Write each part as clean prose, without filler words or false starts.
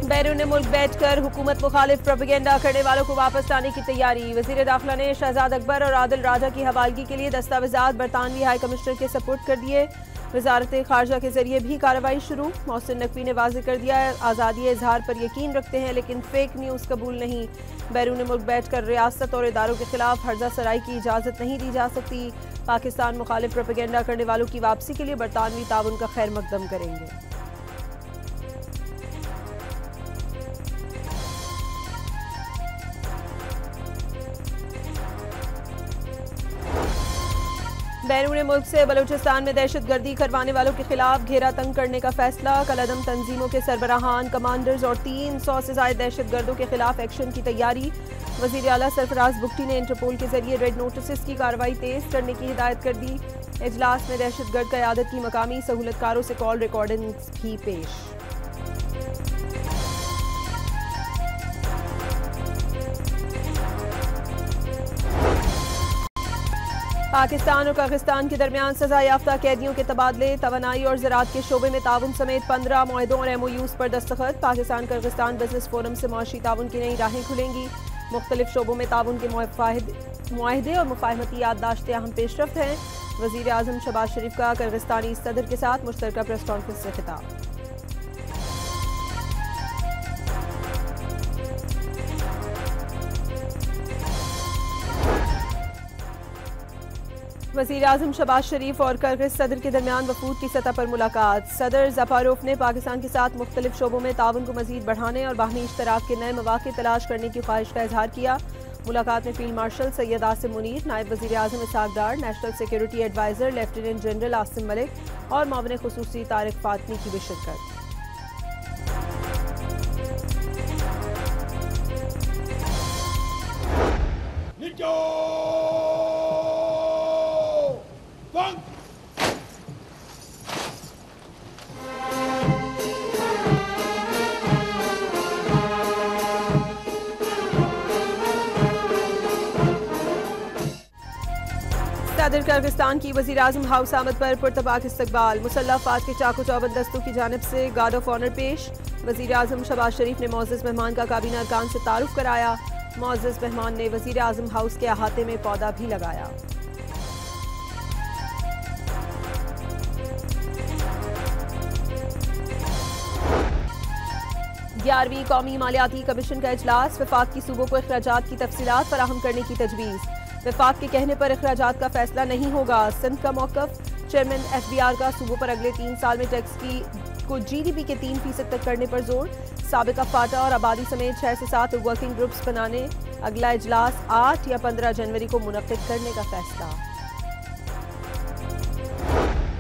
बैरून मुल्क बैठकर हुकूमत मुखालिफ प्रोपेगेंडा करने वालों को वापस लाने की तैयारी। वजीर दाखिला ने शहजाद अकबर और आदिल राजा की हवालगी के लिए दस्तावेजात बरतानवी हाई कमिश्नर के सपुर्द कर दिए। वजारत खारजा के जरिए भी कार्रवाई शुरू। मोहसिन नकवी ने वाज़ेह कर दिया, आज़ादी इजहार पर यकीन रखते हैं लेकिन फेक न्यूज़ कबूल नहीं। बैरून मुल्क बैठकर रियासत और इदारों के खिलाफ हर्जा सराई की इजाज़त नहीं दी जा सकती। पाकिस्तान मुखालिफ प्रोपेगेंडा करने वालों की वापसी के लिए बरतानवी ताउन का खैर मकदम करेंगे। बैरून मुल्क से बलूचिस्तान में दहशत गर्दी करवाने वालों के खिलाफ घेरा तंग करने का फैसला। कलअदम तंजीमों के सरबराहान, कमांडर्स और 300 से ज्यादा दहशत गर्दों के खिलाफ एक्शन की तैयारी। वजीर आला सरफराज बुगटी ने इंटरपोल के जरिए रेड नोटिस की कार्रवाई तेज करने की हिदायत कर दी। इजलास में दहशत गर्द क़यादत की मकामी सहूलतकारों से कॉल रिकॉर्डिंग्स भी पेश। पाकिस्तान और पाकिस्तान के दरमियान सजा याफ्ता कैदियों के तबादले, तवानाई और ज़राअत के शोबे में ताउन समेत 15 मुआहदों और MOUs पर दस्तखत। पाकिस्तान किर्गिस्तान बिजनेस फोरम से मुआशी ताउन की नई राहें खुलेंगी। मुख्तलिफ शोबों में ताउन के मुआहदे और मुफाहमती याददाश्तें अहम पेशरफ्त हैं। वज़ीर आज़म शहबाज शरीफ का किर्गिस्तानी सदर के साथ मुश्तरका प्रेस कॉन्फ्रेंस से खिताब। वज़ीर आज़म शहबाज शरीफ और किर्गिज़ सदर के दरमियान वफूद की सतह पर मुलाकात। सदर ज़फारोफ ने पाकिस्तान के साथ मुख्तलिफ शोबों में ताउन को मज़ीद बढ़ाने और बाहमी इश्तराक के नए मौक़े तलाश करने की ख्वाहिश का इजहार किया। मुलाकात में फील्ड मार्शल सैयद आसिम मुनीर, नायब वज़ीर आज़म Ishaq Dar, national security adviser lieutenant general Asim Malik और मामले खुसूसी तारिक फातमी की भी शिरकत। सदर किर्गिस्तान की वज़ीर आज़म हाउस आमद पर पुरतबाक इस्तकबाल। मुसल्लह अफ़वाज के चाको चौबंद दस्तों की जानिब से गार्ड ऑफ ऑनर पेश। वज़ीर आज़म शहबाज शरीफ ने मोअज़्ज़ज़ मेहमान का काबीना अरकान से तारुफ कराया। मोअज़्ज़ज़ मेहमान ने वज़ीर आज़म हाउस के अहाते में पौधा भी लगाया। ग्यारहवीं कौमी मालियाती कमीशन का इजलास। वफाक की सूबों को अखराजात की तफसीलात फराहम करने की तजवीज़। वफाक के कहने पर अखराजात का फैसला नहीं होगा। सिंध का मौक़िफ़। चेयरमैन FBR का सूबों पर अगले 3 साल में टैक्स को GDP के 3% तक करने पर जोर। साबिक़ा फाटा और आबादी समेत 6 से 7 वर्किंग ग्रुप्स बनाने। अगला इजलास 8 या 15 जनवरी को मुनक़िद करने का फैसला।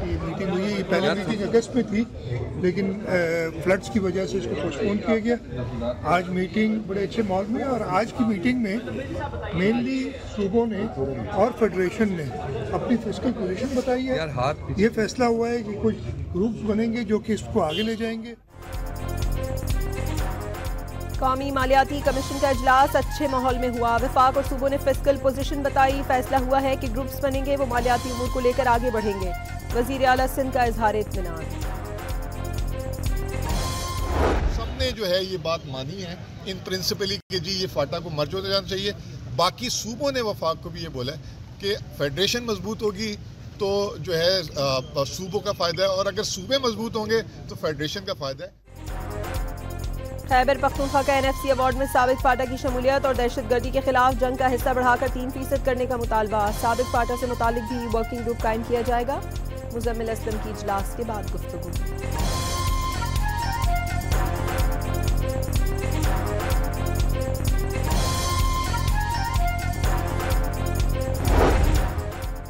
ये मीटिंग हुई, ये पहले मीटिंग अगस्त में थी लेकिन फ्लड्स की वजह से इसको पोस्टपोन किया गया। आज मीटिंग बड़े अच्छे माहौल में, और आज की मीटिंग में मेनली सूबों ने और फेडरेशन ने अपनी फिस्कल पोजीशन बताई है। ये फैसला हुआ है कि कुछ ग्रुप्स बनेंगे जो कि इसको आगे ले जाएंगे। कौमी मालियाती कमीशन का इजलास अच्छे माहौल में हुआ। वफाक और सूबों ने फिस्कल पोजीशन बताई। फैसला हुआ है कि ग्रुप्स बनेंगे, वो मालियाती उमूर को लेकर आगे बढ़ेंगे। वजीर आला सिंध का इजहार इत्मीनान। सबने जो है ये बात मानी है इन प्रिंसिपली कि जी ये फाटा को मर्ज होते जाना चाहिए। बाकी सूबों ने वफाक को भी ये बोला है कि फेडरेशन मजबूत होगी तो जो है सूबों का फ़ायदा है, और अगर सूबे मजबूत होंगे तो फेडरेशन का फ़ायदा है। खैबर पख्तूनख्वा का NFC अवार्ड में साबिक फाटा की शमूलियत और दहशतगर्दी के खिलाफ जंग का हिस्सा बढ़ाकर 3% करने का मुतालबा। साबिक फाटा से मुतालिक भी वर्किंग ग्रुप कायम किया जाएगा। मुजम्मिल असलम की इजलास के बाद गुफ्तगू।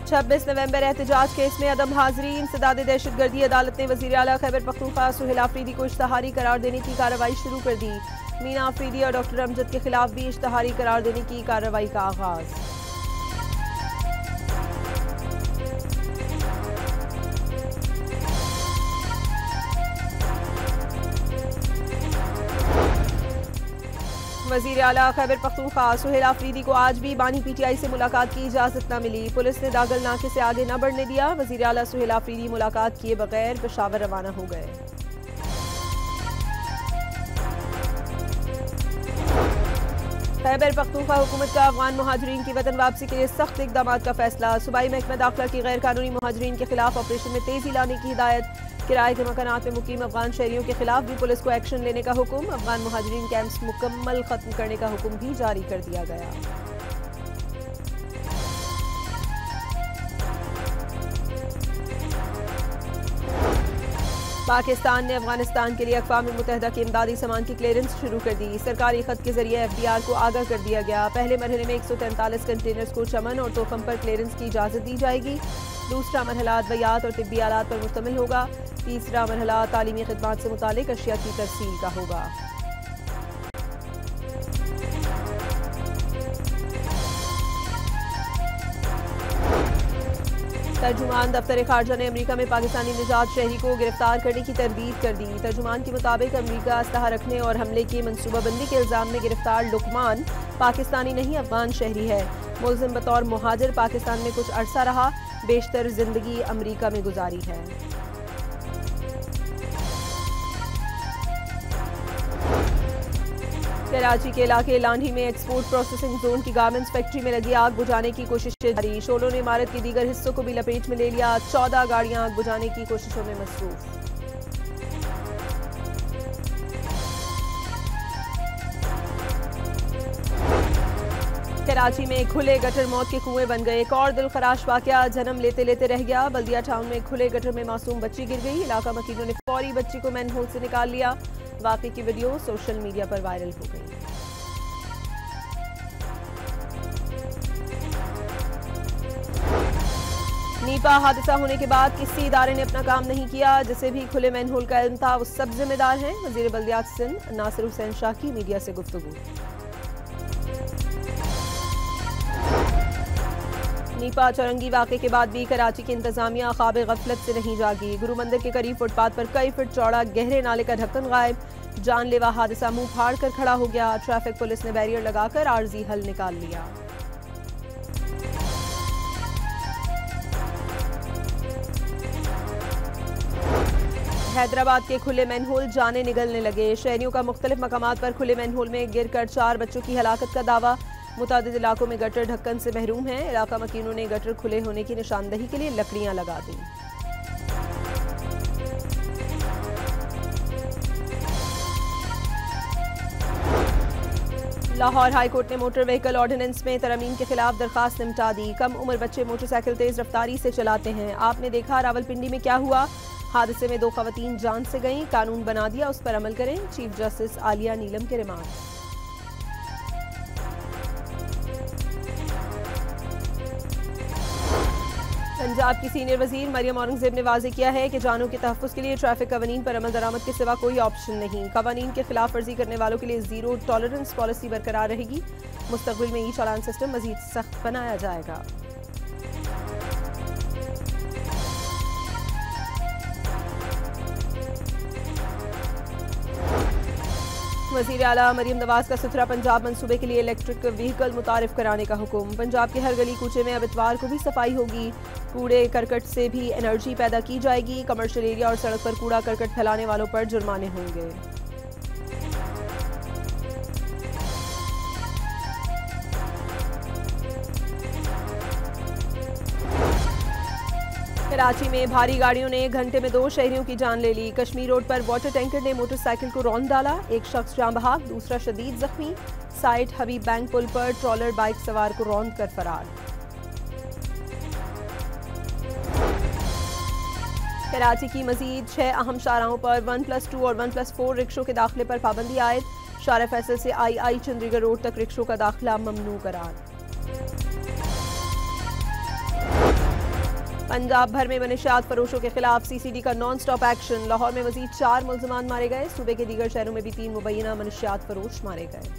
26 नवंबर एहतजाज केस में अदम हाजिरी। इंसदाद दहशतगर्दी अदालत ने वज़ीर आला खैबर पख्तूनख्वा सुहेल आफरीदी को इश्तहारी करार देने की कार्रवाई शुरू कर दी। मीना आफरीदी और डॉक्टर अमजद के खिलाफ भी इश्तहारी करार देने की कार्रवाई का आगाज। वज़ीर आला खैबर पख्तूनख्वा सुहेल आफरीदी को आज भी बानी PTI से मुलाकात की इजाज़त न मिली। पुलिस ने दागल नाके से आगे न बढ़ने दिया। वज़ीर आला सुहेल आफरीदी मुलाकात किए बगैर पेशावर रवाना हो गए। खैबर पख्तूनख्वा हुकूमत का अफगान मुहाजिरीन की वतन वापसी के लिए सख्त इकदाम का फैसला। सूबाई महकमा दाखिला की गैर कानूनी मुहाजिरीन के खिलाफ ऑपरेशन में तेजी लाने की हिदायत। किराए के मकानात में मुकीम अफगान शहरियों के खिलाफ भी पुलिस को एक्शन लेने का हुक्म। अफगान मुहाजिरीन कैंप्स मुकम्मल खत्म करने का हुक्म भी जारी कर दिया गया। पाकिस्तान ने अफगानिस्तान के लिए अक़वाम मुत्तहिदा के इमदादी सामान की क्लियरेंस शुरू कर दी। सरकारी खत के जरिए FDR को आगाह कर दिया गया। पहले मरहले में 143 कंटेनर्स को चमन और तोफम पर क्लियरेंस की इजाज़त दी जाएगी। दूसरा मरहला अद्वियात और तिब्बी आलात पर मुश्तमिल होगा। तीसरा मरहला तालीमी खिदमात से मुतालिक अशिया की तरसील का होगा। तर्जुमान दफ्तर खारजा ने अमरीका में पाकिस्तानी निजात शहरी को गिरफ्तार करने की तरदीद कर दी। तर्जुमान के मुताबिक अमरीका असलहा रखने और हमले की मनसूबाबंदी के इल्जाम में गिरफ्तार लुकमान पाकिस्तानी नहीं अफगान शहरी है। मुलजिम बतौर मुहाजिर पाकिस्तान में कुछ अरसा रहा, बेशतर जिंदगी अमरीका में गुजारी है। कराची के इलाके लांढी में एक्सपोर्ट प्रोसेसिंग जोन की गारमेंट्स फैक्ट्री में लगी आग बुझाने की कोशिशें जारी। शोलों ने इमारत के दीगर हिस्सों को भी लपेट में ले लिया। 14 गाड़ियां आग बुझाने की कोशिशों में मसरूफ। कराची में खुले गटर मौत के कुएं बन गए। एक और दिलखराश वाकया जन्म लेते लेते रह गया। बल्दिया टाउन में खुले गटर में मासूम बच्ची गिर गई। इलाका मकीनों ने फौरी बच्ची को मैनहोल से निकाल लिया। वाकये की वीडियो सोशल मीडिया पर वायरल हो गई। नीपा हादसा होने के बाद किसी इदारे ने अपना काम नहीं किया। जिसे भी खुले मैनहोल का इल्म था वो सब जिम्मेदार हैं। वजीर बल्दियात सिंध नासिर हुसैन शाह की मीडिया से गुफ्तगू। नीपा चौरंगी वाक़े के बाद भी कराची की इंतजामिया ख्वाब गफलत से नहीं जागी। गुरु मंदिर के करीब फुटपाथ पर कई फुट चौड़ा गहरे नाले का ढक्कन गायब। जानलेवा हादसा मुंह फाड़ कर खड़ा हो गया। ट्रैफिक पुलिस ने बैरियर लगाकर आर्जी हल निकाल लिया। हैदराबाद के खुले मैनहोल जाने निगलने लगे। शहरियों का मुख्तलिफ मकामात पर खुले मैनहोल में गिरकर 4 बच्चों की हलाकत का दावा। मुतादिद इलाकों में गटर ढक्कन से महरूम हैं। इलाका मकीनों ने गटर खुले होने की निशानदही के लिए लकड़ियां लगा दी। लाहौर हाईकोर्ट ने मोटर व्हीकल ऑर्डिनेंस में तरमीम के खिलाफ दरखास्त निपटा दी। कम उम्र बच्चे मोटरसाइकिल तेज रफ्तारी से चलाते हैं। आपने देखा रावलपिंडी में क्या हुआ। हादसे में 2 खवातीन जान से गईं। कानून बना दिया, उस पर अमल करें। चीफ जस्टिस आलिया नीलम के रिमार्क। पंजाब की सीनियर वजीर मरियम औरंगजेब ने वाज़ेह किया है कि जानों के तहफ़्फ़ुज़ के लिए ट्रैफिक कवानीन पर अमल दरामद के सिवा कोई ऑप्शन नहीं। कवानीन के खिलाफ वर्जी करने वालों के लिए ज़ीरो टॉलरेंस पॉलिसी बरकरार रहेगी। मुस्तक़बिल में ई-चालान सिस्टम मज़ीद सख्त बनाया जाएगा। वज़ीर आला मरियम नवाज का सुथरा पंजाब मंसूबे के लिए इलेक्ट्रिक व्हीकल मुतारिफ कराने का हुक्म। पंजाब के हर गली कूचे में अब इतवार को भी सफाई होगी। कूड़े करकट से भी एनर्जी पैदा की जाएगी। कमर्शियल एरिया और सड़क पर कूड़ा करकट फैलाने वालों पर जुर्माने होंगे। कराची में भारी गाड़ियों ने 1 घंटे में 2 शहरियों की जान ले ली। कश्मीर रोड पर वाटर टैंकर ने मोटरसाइकिल को रौंद डाला। एक शख्स जान बहक, दूसरा शदीद जख्मी। साइड हबीब बैंक पुल पर ट्रॉलर बाइक सवार को रौंद कर फरार। कराची की मजीद 6 अहम शाहराहों पर 1+2 और 1+4 रिक्शों के दाखिले पर पाबंदी आयद। शारा फैसल से आई चंडीगढ़ रोड तक रिक्शों का दाखिला ममनू करार। पंजाब भर में मनशियात फरोशों के खिलाफ CCD का नॉन स्टॉप एक्शन। लाहौर में मजीद 4 मुल्ज़िमान मारे गए। सूबे के दीगर शहरों में भी 3 मुबैना मनशियात फरोश मारे गए।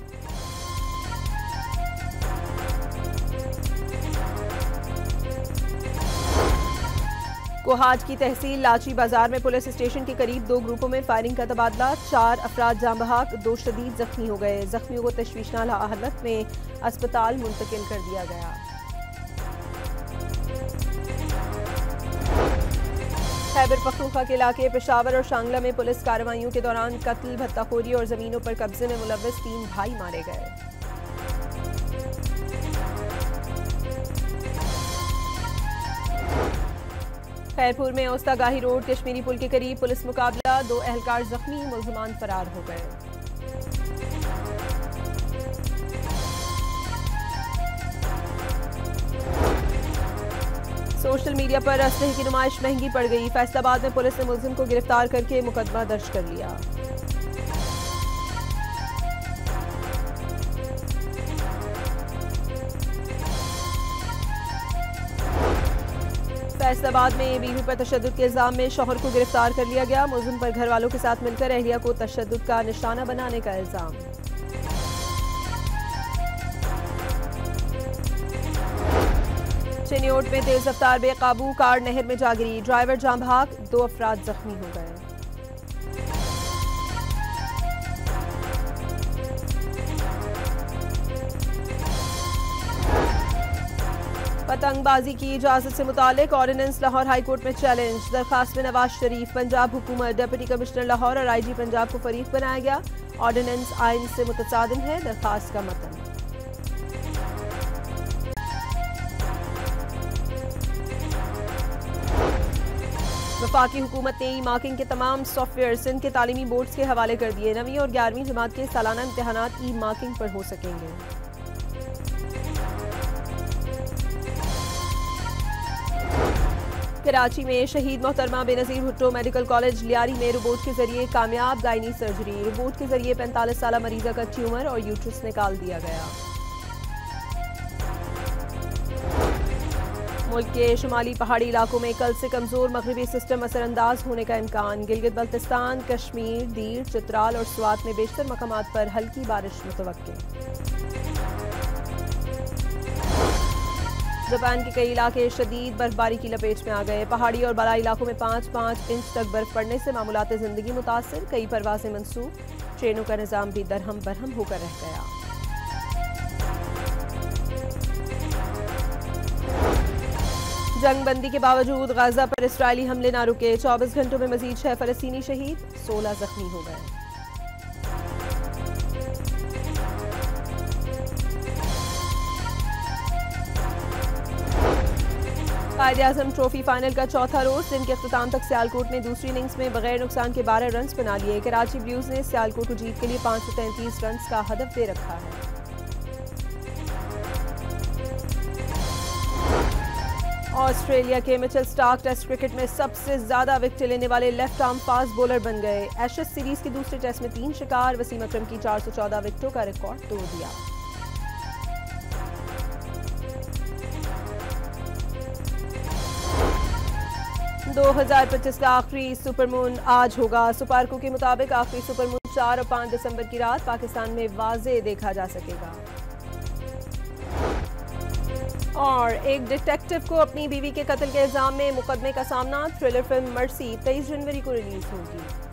कोहाट की तहसील लाची बाजार में पुलिस स्टेशन के करीब 2 ग्रुपों में फायरिंग का तबादला। 4 अफराद जान बहक, 2 शदीद जख्मी हो गए। जख्मियों को तशवीशनाक हालत में अस्पताल मुंतकिल कर दिया गया। खैबर पख्तूनख्वा के इलाके पेशावर और शांगला में पुलिस कार्रवाइयों के दौरान कत्ल, भत्ताखोरी और जमीनों पर कब्जे में मुलव्वस 3 भाई मारे गए। खैरपुर में ओस्तागाही रोड कश्मीरी पुल के करीब पुलिस मुकाबला, 2 एहलकार जख्मी, मुल्जिमान फरार हो गए। सोशल मीडिया पर असलहे की नुमाइश महंगी पड़ गई, फैसलाबाद में पुलिस ने मुलजिम को गिरफ्तार करके मुकदमा दर्ज कर लिया। फैसलाबाद में बीवी पर तशद्दुद के इल्जाम में शौहर को गिरफ्तार कर लिया गया, मुलजिम पर घर वालों के साथ मिलकर अहलिया को तशद्दुद का निशाना बनाने का इल्जाम। चिन्योट में तेज रफ्तार बेकाबू कार नहर में जा गिरी, ड्राइवर जाम भाग, 2 अफराद जख्मी हो गए। पतंगबाजी की इजाजत से मुतालिक ऑर्डिनेंस लाहौर हाईकोर्ट में चैलेंज, दरखास्त में नवाज शरीफ, पंजाब हुकूमत, डिप्टी कमिश्नर लाहौर और IG पंजाब को फरीक बनाया गया। ऑर्डिनेंस आइन से मुतसादिम है, दरखास्त का मतन। वफाकी हुकूमत ने ई मार्किंग के तमाम सॉफ्टवेयर सिंध के तालीमी बोर्ड्स के हवाले कर दिए, 9वीं और 11वीं जमात के सालाना इम्तिहानात ई मार्किंग पर हो सकेंगे। कराची में शहीद मोहतरमा बेनज़ीर भुट्टो मेडिकल कॉलेज लियारी में रोबोट के जरिए कामयाब गायनी सर्जरी, रोबोट के जरिए 45 साल मरीजा का ट्यूमर और यूट्रस निकाल दिया गया। मुल्क के शुमाली पहाड़ी इलाकों में कल से कमजोर मगरिबी सिस्टम असरअंदाज होने का इम्कान, गिलगित बल्तिस्तान, कश्मीर, दीर, चित्राल और स्वात में बेशतर मकामात पर हल्की बारिश मुतवक्के। जापान के कई इलाके शदीद बर्फबारी की लपेट में आ गए, पहाड़ी और बलाई इलाकों में 5-5 इंच तक बर्फ पड़ने से मामूलात जिंदगी मुतासिर, कई परवाजें मंसूब, ट्रेनों का निजाम भी दरहम बरहम होकर रह गया। जंगबंदी के बावजूद गाजा पर इसराइली हमले ना रुके, 24 घंटों में मजीद 6 फलस्तीनी शहीद, 16 जख्मी हो गए। कायद-ए-आज़म ट्रॉफी फाइनल का चौथा रोज दिन के अख्ताम तक सियालकोट ने दूसरी इनिंग्स में बगैर नुकसान के 12 रन बना लिए। कराची ब्लूज ने सियालकोट को जीत के लिए 533 रन का हदफ दे रखा है। ऑस्ट्रेलिया के मिचेल स्टार्क टेस्ट क्रिकेट में सबसे ज्यादा विकेट लेने वाले लेफ्ट आर्म फास्ट बॉलर बन गए। एशेज सीरीज के दूसरे टेस्ट में 3 शिकार, वसीम अकरम की 414 विकेटों का रिकॉर्ड तोड़ दिया। दो 2025 का आखिरी सुपरमून आज होगा। सुपारको के मुताबिक आखिरी सुपरमून 4 और 5 दिसंबर की रात पाकिस्तान में वाज़े देखा जा सकेगा। और एक डिटेक्टिव को अपनी बीवी के कत्ल के इल्जाम में मुकदमे का सामना, थ्रिलर फिल्म मर्सी 23 जनवरी को रिलीज होगी।